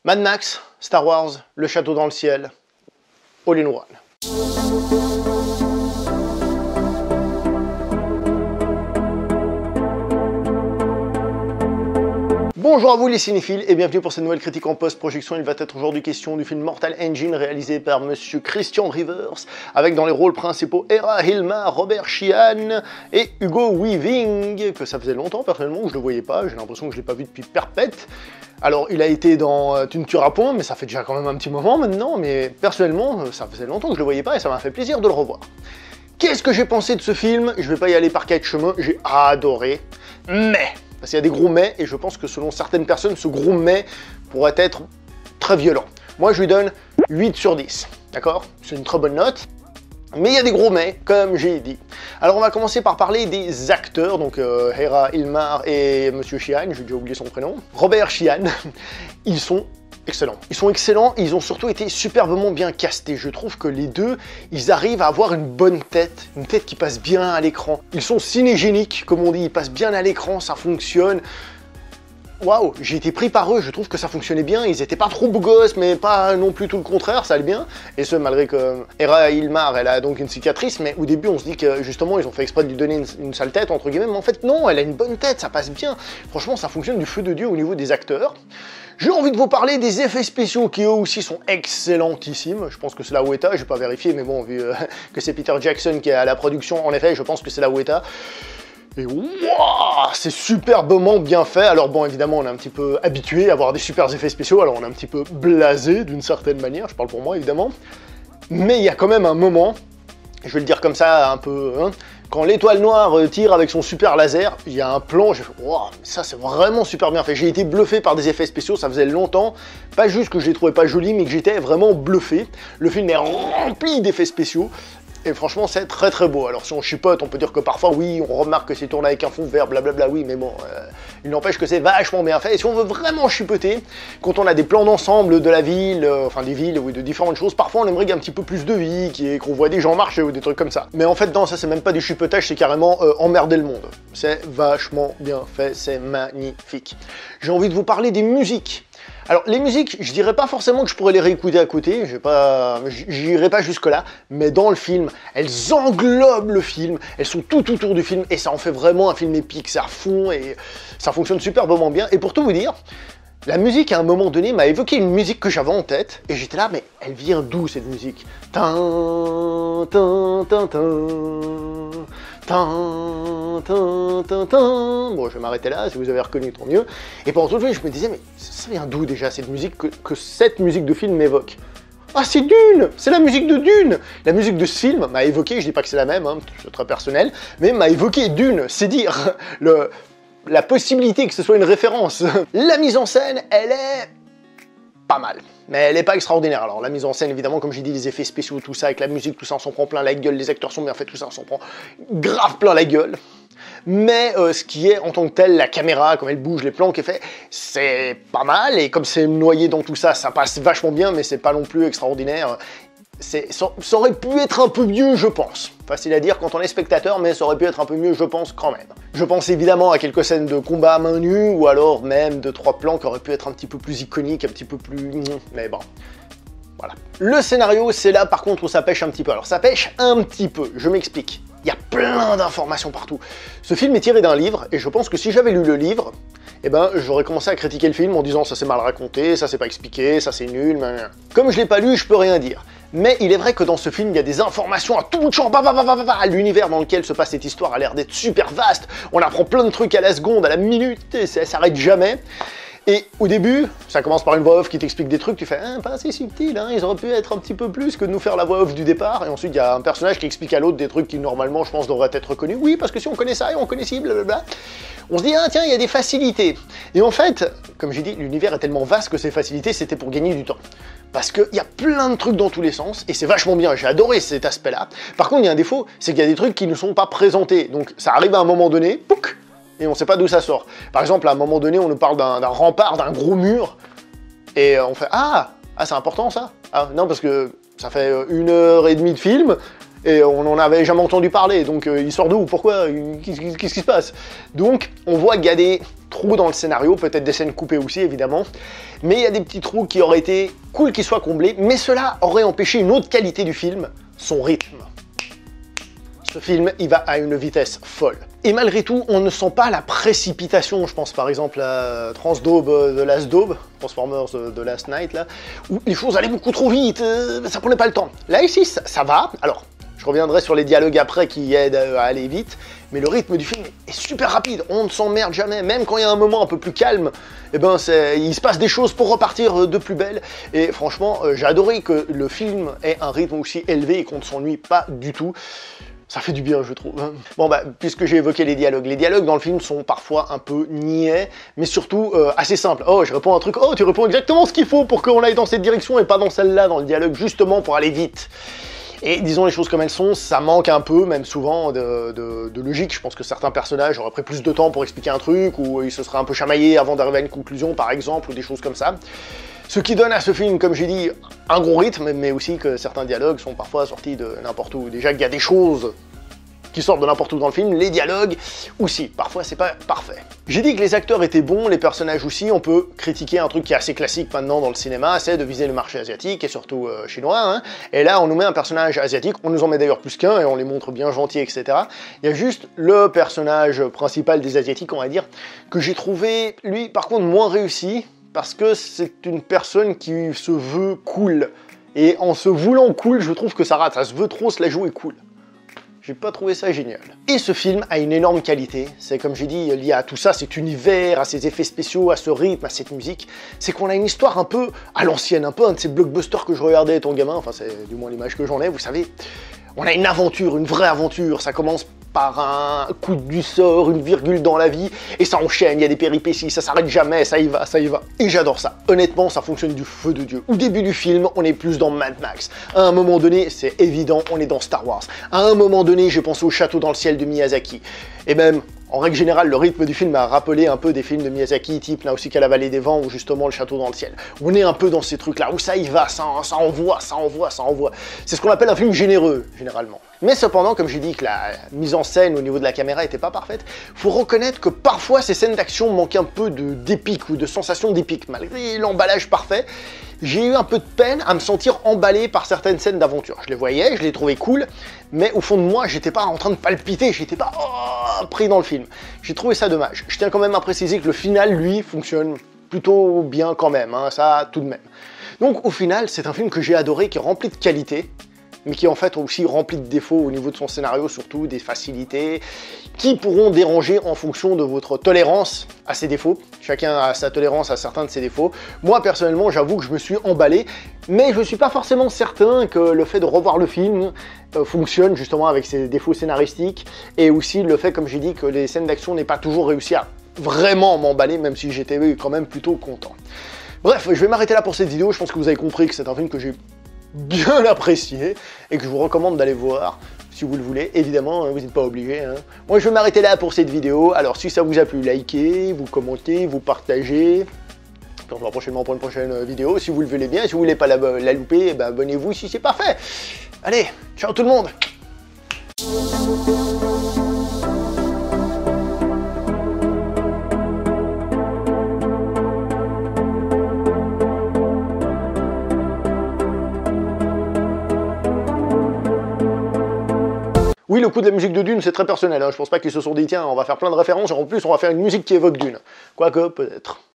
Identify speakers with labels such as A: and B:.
A: Mad Max, Star Wars, Le Château dans le ciel, all in one. Bonjour à vous les cinéphiles et bienvenue pour cette nouvelle critique en post-projection. Il va être aujourd'hui question du film Mortal Engine réalisé par monsieur Christian Rivers avec dans les rôles principaux Hera Hilmar, Robert Sheehan et Hugo Weaving, que ça faisait longtemps personnellement que je le voyais pas, j'ai l'impression que je l'ai pas vu depuis perpète. Alors il a été dans Tu ne tueras point, mais ça fait déjà quand même un petit moment maintenant, mais personnellement ça faisait longtemps que je le voyais pas et ça m'a fait plaisir de le revoir. Qu'est-ce que j'ai pensé de ce film? Je vais pas y aller par quatre chemins, j'ai adoré, mais... Parce qu'il y a des gros mais, et je pense que selon certaines personnes, ce gros mais pourrait être très violent. Moi, je lui donne 8 sur 10, d'accord? C'est une très bonne note. Mais il y a des gros mais, comme j'ai dit. Alors, on va commencer par parler des acteurs, donc Hera Hilmar et monsieur Sheehan, j'ai déjà oublié son prénom. Robert Sheehan, ils sont excellents. Ils sont excellents, ils ont surtout été superbement bien castés. Je trouve que les deux, ils arrivent à avoir une bonne tête, une tête qui passe bien à l'écran. Ils sont cinégéniques, comme on dit, ils passent bien à l'écran, ça fonctionne. Waouh, j'ai été pris par eux, je trouve que ça fonctionnait bien, ils étaient pas trop beaux gosses, mais pas non plus tout le contraire, ça allait bien. Et ce, malgré que Hera Hilmar, elle a donc une cicatrice, mais au début on se dit que justement ils ont fait exprès de lui donner une sale tête, entre guillemets, mais en fait non, elle a une bonne tête, ça passe bien. Franchement, ça fonctionne du feu de Dieu au niveau des acteurs. J'ai envie de vous parler des effets spéciaux qui eux aussi sont excellentissimes. Je pense que c'est la Weta, j'ai pas vérifié, mais bon, vu que c'est Peter Jackson qui est à la production, en effet, je pense que c'est la Weta. Et waouh, c'est superbement bien fait. Alors bon, évidemment, on est un petit peu habitué à avoir des super effets spéciaux, alors on est un petit peu blasé d'une certaine manière, je parle pour moi évidemment. Mais il y a quand même un moment, je vais le dire comme ça un peu, hein, quand l'étoile noire tire avec son super laser, il y a un plan, j'ai fait waouh, ça c'est vraiment super bien fait. J'ai été bluffé par des effets spéciaux, ça faisait longtemps, pas juste que je les trouvais pas jolis, mais que j'étais vraiment bluffé. Le film est rempli d'effets spéciaux. Et franchement, c'est très très beau. Alors si on chipote, on peut dire que parfois, oui, on remarque que c'est tourné avec un fond vert, blablabla, oui, mais bon, il n'empêche que c'est vachement bien fait. Et si on veut vraiment chipoter, quand on a des plans d'ensemble de la ville, enfin des villes, ou de différentes choses, parfois on aimerait qu'il y ait un petit peu plus de vie, qu'on voit des gens marcher ou des trucs comme ça. Mais en fait, non, ça c'est même pas du chipotage, c'est carrément emmerder le monde. C'est vachement bien fait, c'est magnifique. J'ai envie de vous parler des musiques. Alors les musiques, je dirais pas forcément que je pourrais les réécouter à côté, j'irai pas jusque là, mais dans le film, elles englobent le film, elles sont tout autour du film et ça en fait vraiment un film épique, c'est à fond et ça fonctionne superbement bien. Et pour tout vous dire, la musique à un moment donné m'a évoqué une musique que j'avais en tête et j'étais là, mais elle vient d'où cette musique? Tin, tin, tin, tin. Tin, tin, tin, tin. Bon, je vais m'arrêter là, si vous avez reconnu, tant mieux. Et pendant tout le film, je me disais, mais ça vient d'où déjà cette musique que cette musique de film m'évoque? Ah, c'est Dune! C'est la musique de Dune! La musique de ce film m'a évoqué, je dis pas que c'est la même, hein, c'est très personnel, mais m'a évoqué Dune, c'est dire la possibilité que ce soit une référence. La mise en scène, elle est pas mal, mais elle est pas extraordinaire. Alors la mise en scène, évidemment, comme j'ai dit, les effets spéciaux, tout ça, avec la musique, tout ça, on s'en prend plein la gueule, les acteurs sont bien faits, tout ça, on s'en prend grave plein la gueule. Mais ce qui est en tant que tel, la caméra, comme elle bouge, les plans qu'elle fait, c'est pas mal, et comme c'est noyé dans tout ça, ça passe vachement bien, mais c'est pas non plus extraordinaire. Ça aurait pu être un peu mieux, je pense. Facile à dire quand on est spectateur, mais ça aurait pu être un peu mieux, je pense, quand même. Je pense évidemment à quelques scènes de combat à main nue, ou alors même 2-3 plans qui auraient pu être un petit peu plus iconiques, un petit peu plus... Mais bon, voilà. Le scénario, c'est là par contre où ça pêche un petit peu. Alors ça pêche un petit peu, je m'explique. Il y a plein d'informations partout. Ce film est tiré d'un livre, et je pense que si j'avais lu le livre, eh ben, j'aurais commencé à critiquer le film en disant ça c'est mal raconté, ça c'est pas expliqué, ça c'est nul, comme je l'ai pas lu, je peux rien dire. Mais il est vrai que dans ce film, il y a des informations à tout bout de champ, l'univers dans lequel se passe cette histoire a l'air d'être super vaste, on apprend plein de trucs à la seconde, à la minute, et ça s'arrête jamais. Et au début, ça commence par une voix off qui t'explique des trucs, tu fais pas assez subtil, hein, ils auraient pu être un petit peu plus que de nous faire la voix off du départ, et ensuite il y a un personnage qui explique à l'autre des trucs qui normalement je pense devraient être connus, oui parce que si on connaît ça et on connaît ci, blablabla, on se dit ah tiens il y a des facilités. Et en fait, comme j'ai dit, l'univers est tellement vaste que ces facilités c'était pour gagner du temps. Parce qu'il y a plein de trucs dans tous les sens, et c'est vachement bien, j'ai adoré cet aspect-là. Par contre il y a un défaut, c'est qu'il y a des trucs qui ne sont pas présentés, donc ça arrive à un moment donné, pouc, et on sait pas d'où ça sort. Par exemple, à un moment donné, on nous parle d'un rempart, d'un gros mur, et on fait « Ah, c'est important ça ?» Ah non, parce que ça fait 1h30 de film, et on n'en avait jamais entendu parler, donc il sort d'où? Pourquoi? Qu'est-ce qui se passe? Donc on voit qu'il y a des trous dans le scénario, peut-être des scènes coupées aussi évidemment, mais il y a des petits trous qui auraient été cool qu'ils soient comblés, mais cela aurait empêché une autre qualité du film, son rythme. Ce film, il va à une vitesse folle. Et malgré tout, on ne sent pas la précipitation. Je pense par exemple à Transdaube de Last Daube, Transformers de Last Night, là, où les choses allaient beaucoup trop vite, ça prenait pas le temps. Là, ici, ça va. Alors, je reviendrai sur les dialogues après qui aident à aller vite, mais le rythme du film est super rapide. On ne s'emmerde jamais, même quand il y a un moment un peu plus calme, eh ben il se passe des choses pour repartir de plus belle. Et franchement, j'ai adoré que le film ait un rythme aussi élevé et qu'on ne s'ennuie pas du tout. Ça fait du bien, je trouve. Bon, bah, puisque j'ai évoqué les dialogues dans le film sont parfois un peu niais, mais surtout assez simples. Oh, je réponds à un truc, oh, tu réponds exactement ce qu'il faut pour qu'on aille dans cette direction et pas dans celle-là, dans le dialogue, justement pour aller vite. Et disons les choses comme elles sont, ça manque un peu, même souvent, de logique. Je pense que certains personnages auraient pris plus de temps pour expliquer un truc, ou ils se seraient un peu chamaillés avant d'arriver à une conclusion, par exemple, ou des choses comme ça. Ce qui donne à ce film, comme j'ai dit, un gros rythme, mais aussi que certains dialogues sont parfois sortis de n'importe où. Déjà qu'il y a des choses qui sortent de n'importe où dans le film, les dialogues aussi, parfois c'est pas parfait. J'ai dit que les acteurs étaient bons, les personnages aussi, on peut critiquer un truc qui est assez classique maintenant dans le cinéma, c'est de viser le marché asiatique, et surtout chinois, hein. Et là on nous met un personnage asiatique, on nous en met d'ailleurs plus qu'un, et on les montre bien gentils, etc. Il y a juste le personnage principal des asiatiques, on va dire, que j'ai trouvé, lui, par contre, moins réussi, parce que c'est une personne qui se veut cool. Et en se voulant cool, je trouve que ça rate, ça se veut trop se la jouer cool. J'ai pas trouvé ça génial. Et ce film a une énorme qualité, c'est comme j'ai dit, lié à tout ça, cet univers, à ces effets spéciaux, à ce rythme, à cette musique, c'est qu'on a une histoire un peu à l'ancienne, un peu un de ces blockbusters que je regardais étant gamin, enfin c'est du moins l'image que j'en ai, vous savez. On a une aventure, une vraie aventure, ça commence par un coup du sort, une virgule dans la vie, et ça enchaîne, il y a des péripéties, ça s'arrête jamais, ça y va, ça y va. Et j'adore ça. Honnêtement, ça fonctionne du feu de Dieu. Au début du film, on est plus dans Mad Max. À un moment donné, c'est évident, on est dans Star Wars. À un moment donné, j'ai pensé au Château dans le ciel de Miyazaki. Et même, en règle générale, le rythme du film m'a rappelé un peu des films de Miyazaki, type Nausicaa la vallée des vents, ou justement le Château dans le ciel. On est un peu dans ces trucs-là, où ça y va, ça envoie, ça envoie, ça envoie. C'est ce qu'on appelle un film généreux, généralement. Mais cependant, comme j'ai dit que la mise en scène au niveau de la caméra était pas parfaite, faut reconnaître que parfois ces scènes d'action manquent un peu d'épique ou de sensation d'épique. Malgré l'emballage parfait, j'ai eu un peu de peine à me sentir emballé par certaines scènes d'aventure. Je les voyais, je les trouvais cool, mais au fond de moi, j'étais pas en train de palpiter, j'étais pas pris dans le film. J'ai trouvé ça dommage. Je tiens quand même à préciser que le final, lui, fonctionne plutôt bien quand même, hein, ça tout de même. Donc au final, c'est un film que j'ai adoré, qui est rempli de qualité, mais qui en fait aussi rempli de défauts au niveau de son scénario, surtout des facilités, qui pourront déranger en fonction de votre tolérance à ces défauts. Chacun a sa tolérance à certains de ses défauts. Moi, personnellement, j'avoue que je me suis emballé, mais je ne suis pas forcément certain que le fait de revoir le film fonctionne justement avec ses défauts scénaristiques, et aussi le fait, comme j'ai dit, que les scènes d'action n'aient pas toujours réussi à vraiment m'emballer, même si j'étais quand même plutôt content. Bref, je vais m'arrêter là pour cette vidéo. Je pense que vous avez compris que c'est un film que j'ai bien apprécié et que je vous recommande d'aller voir si vous le voulez. Évidemment, vous n'êtes pas obligé, hein. Moi, je vais m'arrêter là pour cette vidéo. Alors, si ça vous a plu, likez, vous commentez, vous partagez. Puis on se voit prochainement pour une prochaine vidéo. Si vous le voulez bien, si vous voulez pas la louper, ben abonnez-vous si c'est pas fait. Allez, ciao tout le monde. Oui, le coup de la musique de Dune, c'est très personnel, hein. Je pense pas qu'ils se sont dit, tiens, on va faire plein de références, et en plus, on va faire une musique qui évoque Dune. Quoique, peut-être.